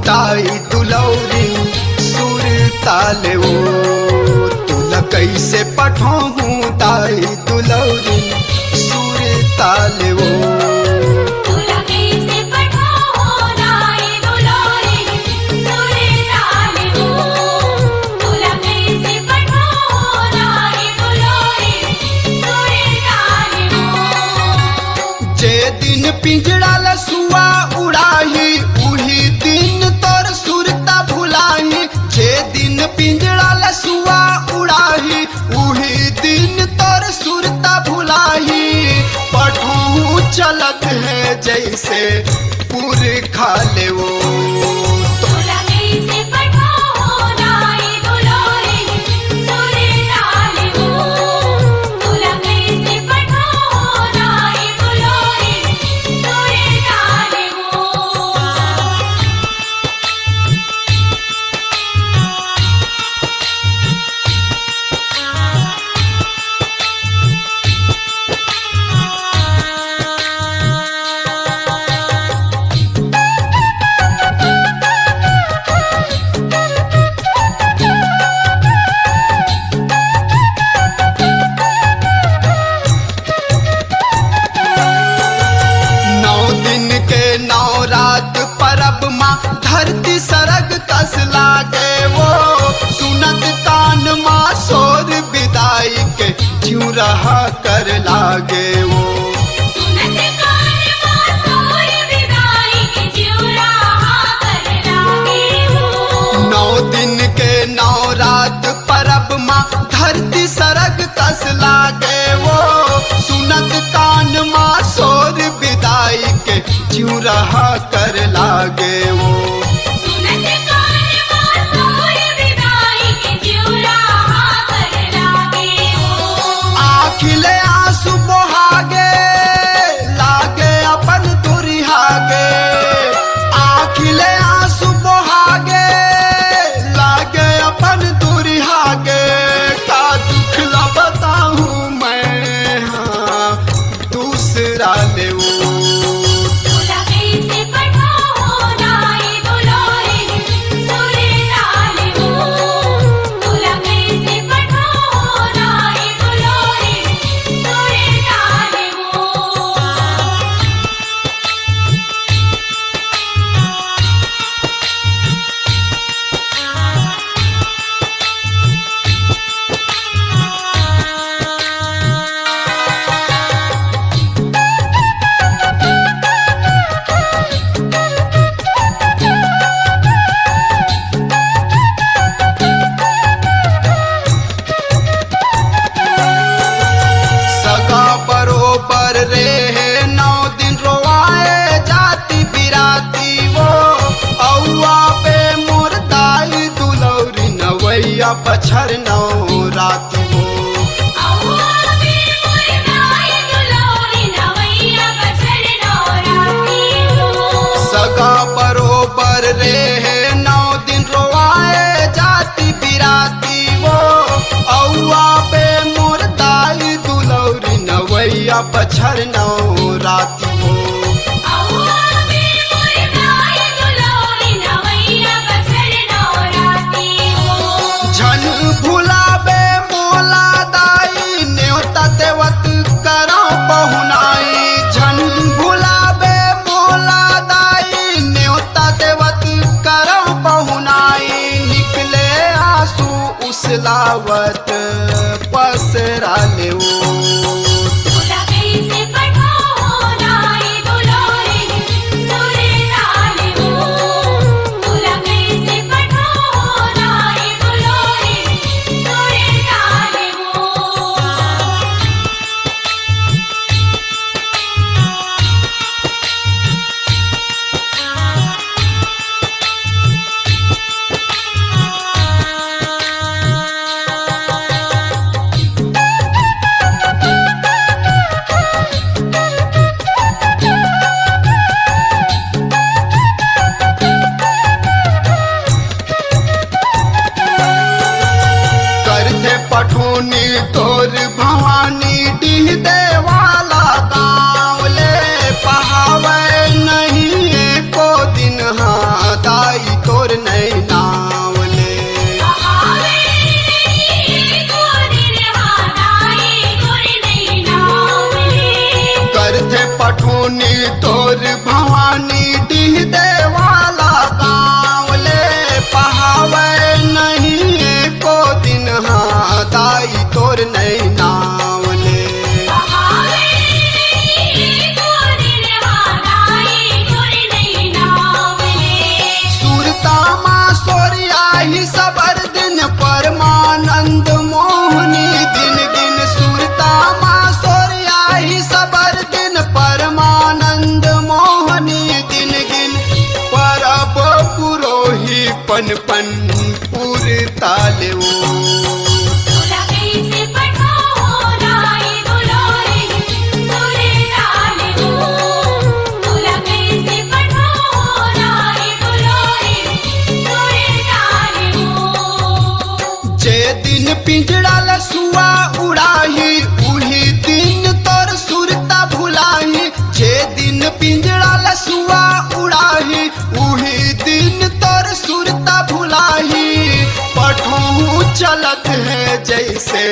दाई दुलौरी सुर ताल वो तुला कैसे पठौहूँ दाई दुलौरी सुर ताल वो पिंजड़ा लसुआ उड़ाही उही दिन तोर सुरता भुलाही। जे दिन पिंजड़ा लसुआ उड़ाही उही दिन तोर सुरता भुलाही। पठौहूँ चलत है जैसे पुर खा ले वो धरती सरग कस लागे वो सुनत कान माँ सोर विदाई के ज्यों रहा कर लागे वो सुनत कान माँ सोर विदाई के ज्यों रहा कर लागे वो। 9 दिन के 9 रात परब माँ धरती सरग कस लागे वो सुनत कान माँ सोर विदाई के ज्यों रहा कर लागे वो। खिले आंसू बहागे लागे अपन दुरिहागे। आखिले आंसू बहागे लागे अपन दुरिहागे। का दुख ला बताऊं मैं हाँ दूसरा ले वो बछर 9 राती वो सगा बरोबर रे है 9 दिन रोआए जाती बिराती वो। औआ पे मोर दाई दुलौरी नवैया बछर 9 राती वो। झन भुलाबे मोला दाई न्योता देवत करो बहुनाई। झन भुलाबे मोला दाई न्योता देवत करो बहुनाई। निकले आंसू उसलावत पसरा ले वो पवन पनपुर ताले वो जे दिन पिंजड़ा लसुआ उड़ाही उही दिन तोर सुरता भुलाही जे दिन पिंजड़ा लसुआ उड़ाही उही दिन तोर सुरता भुलाही पठों चलत है जैसे